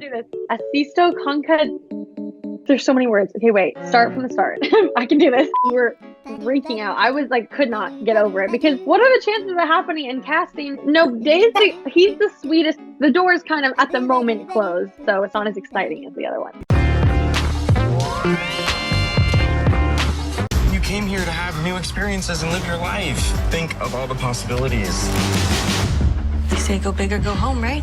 to do this. Asisto conca. There's so many words. Okay, wait. Start from the start. I can do this. We were freaking out. I was like, could not get over it because what are the chances of it happening in casting? No, Daisy, he's the sweetest. The door is kind of at the moment closed, so it's not as exciting as the other one. You came here to have new experiences and live your life. Think of all the possibilities. They say go big or go home, right?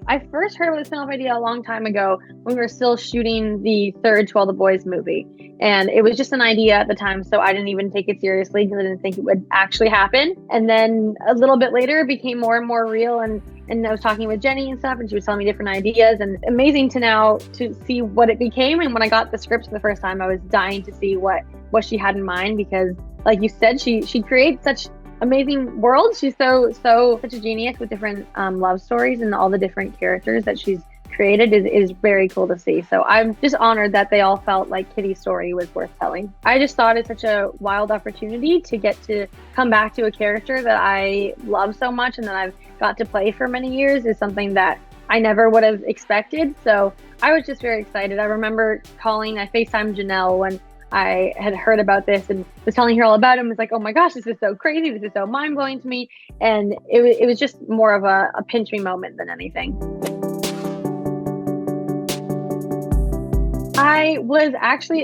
I first heard about the spin-off idea a long time ago when we were still shooting the third To All the Boys movie. And it was just an idea at the time, so I didn't even take it seriously because I didn't think it would actually happen. And then a little bit later, it became more and more real. And I was talking with Jenny and stuff, and she was telling me different ideas. And amazing to now to see what it became. And when I got the script for the first time, I was dying to see what she had in mind because, like you said, she creates such amazing world. She's such a genius with different love stories, and all the different characters that she's created is very cool to see. So I'm just honored that they all felt like Kitty's story was worth telling. I just thought it's such a wild opportunity to get to come back to a character that I love so much and that I've got to play for many years is something that I never would have expected. So I was just very excited. I remember I FaceTimed Janelle when I had heard about this and was telling her all about it and was like, oh my gosh, this is so crazy. This is so mind-blowing to me. And it was just more of a pinch me moment than anything.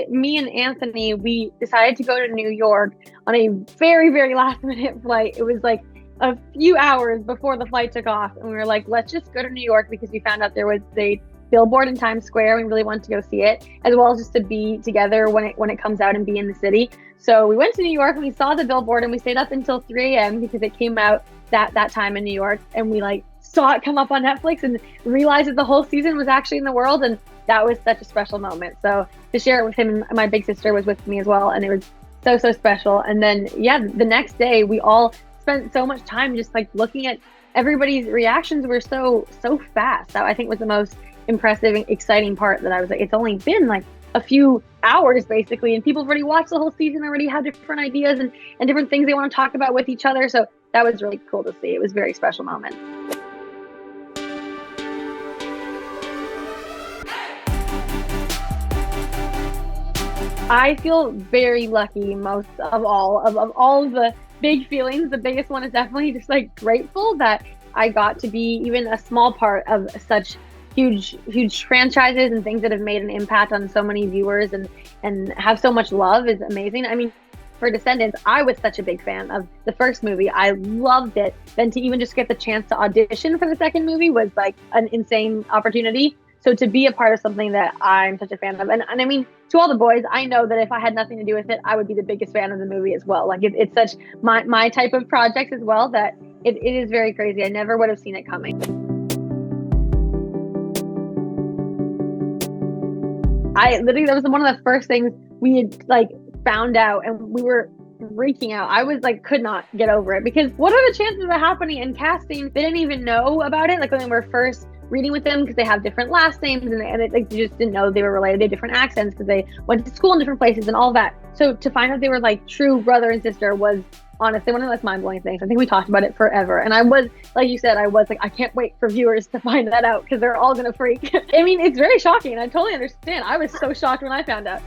Me and Anthony, we decided to go to New York on a very, very last minute flight. It was like a few hours before the flight took off. And we were like, let's just go to New York because we found out there was a billboard in Times Square. We really wanted to go see it, as well as just to be together when it comes out and be in the city. So we went to New York and we saw the billboard and we stayed up until 3 a.m. because it came out that time in New York, and we saw it come up on Netflix and realized that the whole season was actually in the world, and that was such a special moment. So to share it with him, and my big sister was with me as well, and it was so special. And then the next day we all spent so much time just looking at everybody's reactions were so fast. That I think was the most impressive and exciting part, that I was like, it's only been a few hours basically, and people have already watched the whole season, already have different ideas and different things they want to talk about with each other. So that was really cool to see. It was a very special moment. I feel very lucky most of all of the big feelings. The biggest one is definitely just grateful that I got to be even a small part of such huge franchises and things that have made an impact on so many viewers and have so much love is amazing. I mean, for Descendants, I was such a big fan of the first movie. I loved it. Then to even just get the chance to audition for the second movie was an insane opportunity. So to be a part of something that I'm such a fan of, and I mean, To All the Boys, I know that if I had nothing to do with it, I would be the biggest fan of the movie as well. It's such my type of project as well that it is very crazy. I never would have seen it coming. That was one of the first things we had found out, and we were freaking out. I was could not get over it because what are the chances of it happening in casting? They didn't even know about it. When they were first reading with them, because they have different last names and they just didn't know they were related. They had different accents because they went to school in different places and all that. So to find out they were true brother and sister was honestly one of the most mind-blowing things. I think we talked about it forever. And I was, like you said, I can't wait for viewers to find that out because they're all going to freak. I mean, it's very shocking. I totally understand. I was so shocked when I found out.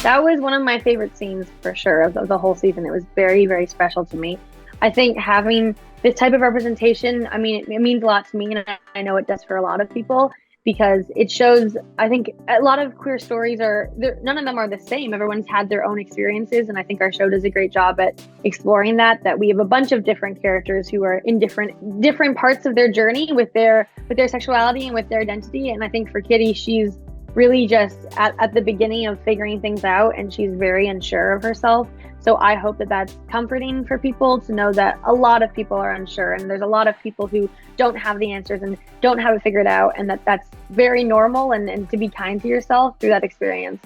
That was one of my favorite scenes for sure of the whole season. It was very, very special to me. I think having this type of representation, I mean, it means a lot to me, and I know it does for a lot of people, because it shows, I think a lot of queer stories none of them are the same. Everyone's had their own experiences, and I think our show does a great job at exploring that we have a bunch of different characters who are in different parts of their journey with their sexuality and with their identity. And I think for Kitty, she's really just at the beginning of figuring things out, and she's very unsure of herself. So I hope that that's comforting for people to know that a lot of people are unsure, and there's a lot of people who don't have the answers and don't have it figured out, and that's very normal, and to be kind to yourself through that experience.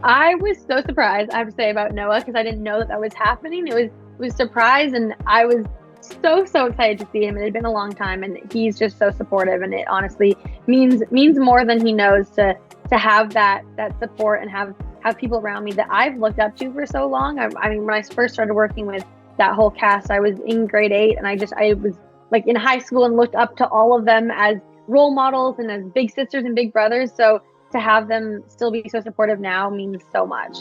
I was so surprised, I have to say, about Noah, because I didn't know that was happening. It was surprise, and I was so excited to see him. It had been a long time, and he's just so supportive, and it honestly means more than he knows to have that support and have people around me that I've looked up to for so long. I mean, when I first started working with that whole cast, I was in grade 8, and I was like in high school and looked up to all of them as role models and as big sisters and big brothers. So to have them still be so supportive now means so much.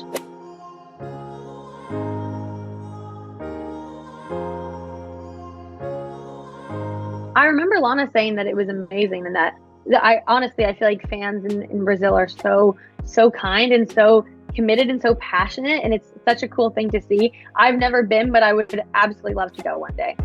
I remember Lana saying that it was amazing, and that I honestly, I feel like fans in Brazil are so kind and so committed and so passionate, and it's such a cool thing to see. I've never been, but I would absolutely love to go one day.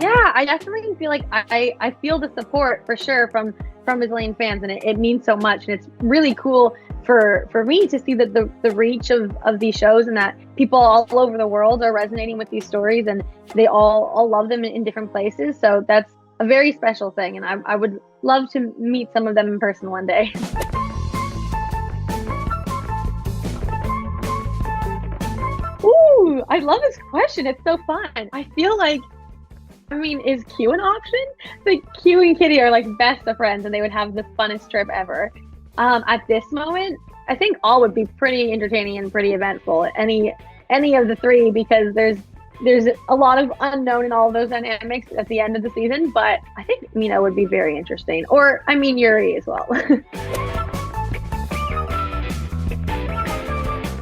Yeah, I definitely feel like I feel the support for sure from Brazilian fans, and it means so much, and it's really cool for me to see that the reach of these shows, and that people all over the world are resonating with these stories, and they all love them in different places. So that's a very special thing, and I would love to meet some of them in person one day. Ooh, I love this question. It's so fun. I feel like, I mean, is Q an option? Like, Q and Kitty are like best of friends, and they would have the funnest trip ever. At this moment, I think all would be pretty entertaining and pretty eventful. Any of the three, because there's a lot of unknown in all of those dynamics at the end of the season. But I think Mina would be very interesting, or I mean Yuri as well.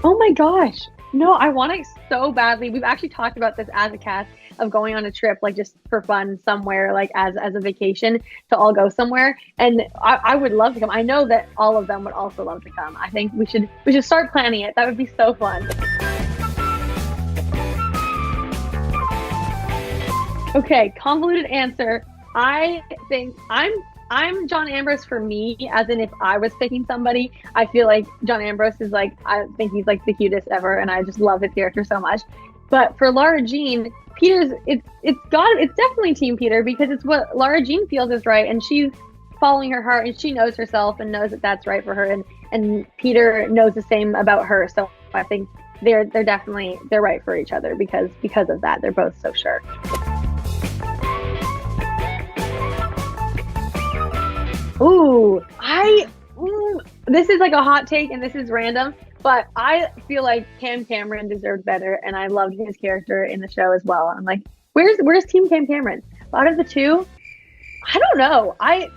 Oh my gosh. No, I want it so badly. We've actually talked about this as a cast of going on a trip, like just for fun somewhere, like as a vacation, to all go somewhere. And I would love to come. I know that all of them would also love to come. I think we should start planning it. That would be so fun. Okay, convoluted answer. I think I'm John Amborse for me, as in if I was picking somebody. I feel like John Amborse is like, I think he's like the cutest ever, and I just love his character so much. But for Laran Jean, Peter's it's definitely Team Peter, because it's what Laran Jean feels is right, and she's following her heart, and she knows herself and knows that that's right for her, and Peter knows the same about her. So I think they're definitely right for each other because of that. They're both so sure. Ooh, this is like a hot take, and this is random, but I feel like Cam Cameron deserved better, and I loved his character in the show as well. I'm like, where's Team Cam Cameron? Out of the two, I don't know. I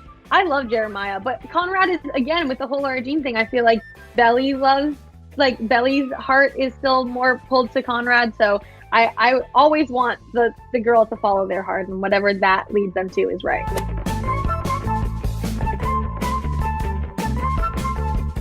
love Jeremiah, but Conrad is, again, with the whole Laran Jean thing, I feel like Belly's heart is still more pulled to Conrad, so I always want the girl to follow their heart, and whatever that leads them to is right.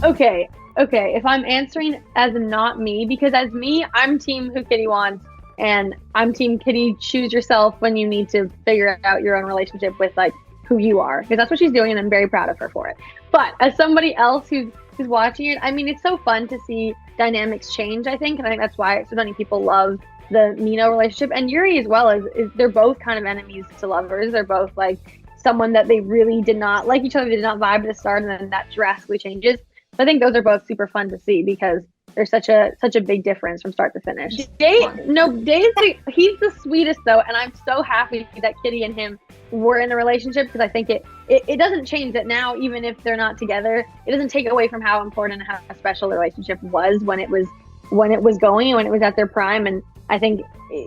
Okay, if I'm answering as not me, because as me, I'm Team Who Kitty Wants, and I'm Team Kitty Choose Yourself when you need to figure out your own relationship with like who you are, because that's what she's doing, and I'm very proud of her for it. But as somebody else who's watching it, I mean, it's so fun to see dynamics change, I think, and I think that's why so many people love the Mina relationship, and Yuri as well. Is they're both kind of enemies to lovers. They're both like someone that they really did not like each other, they did not vibe at the start, and then that drastically changes. I think those are both super fun to see, because there's such a big difference from start to finish. Day he's the sweetest though, and I'm so happy that Kitty and him were in a relationship, because I think it doesn't change that now, even if they're not together. It doesn't take away from how important and how special the relationship was when it was going and when it was at their prime. And I think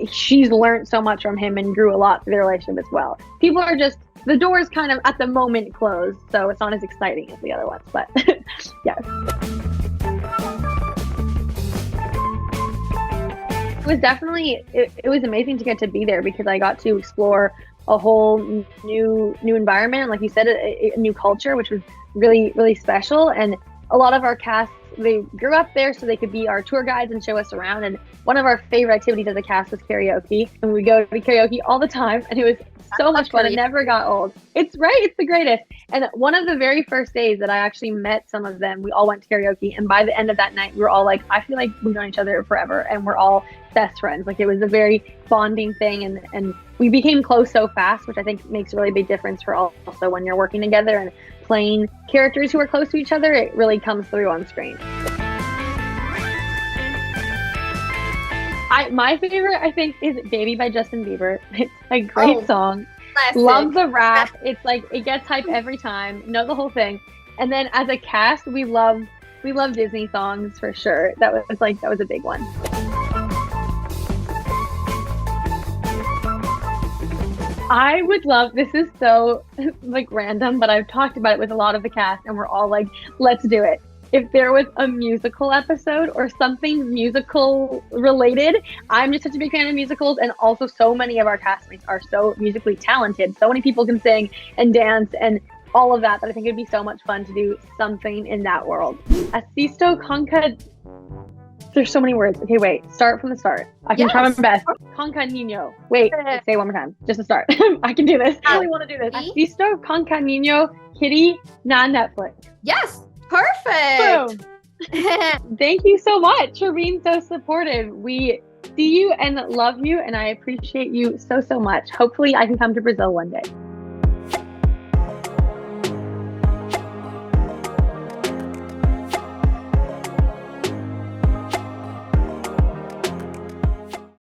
she's learned so much from him and grew a lot through their relationship as well. People are just, the door's kind of at the moment closed, so it's not as exciting as the other ones, but yes. It was definitely, it was amazing to get to be there, because I got to explore a whole new environment, like you said, a new culture, which was really, really special. And a lot of our cast, they grew up there so they could be our tour guides and show us around. And one of our favorite activities as a cast was karaoke, and we go to karaoke all the time, and it was so much fun. It never got old. It's the greatest. And one of the very first days that I actually met some of them, we all went to karaoke, and by the end of that night, we were all like, I feel like we've known each other forever, and we're all best friends. Like, it was a very bonding thing, and we became close so fast, which I think makes a really big difference for also when you're working together and playing characters who are close to each other. It really comes through on screen. My favorite, I think, is Baby by Justin Bieber. It's a great song. Classic. Love the rap. It's like, it gets hype every time. Know the whole thing. And then as a cast, we love Disney songs for sure. That was a big one. I would love, this is so like random, but I've talked about it with a lot of the cast and we're all like, let's do it. If there was a musical episode or something musical related, I'm just such a big fan of musicals, and also so many of our castmates are so musically talented. So many people can sing and dance and all of that I think it'd be so much fun to do something in that world. Asisto conca. There's so many words. Okay, wait. Start from the start. I can try my best. Conca niño. Wait, say it one more time. Just to start. I can do this. I really want to do this. Asisto conca niño kitty na Netflix. Yes. Perfect. Thank you so much for being so supportive. We see you and love you, and I appreciate you so much. Hopefully I can come to Brazil one day.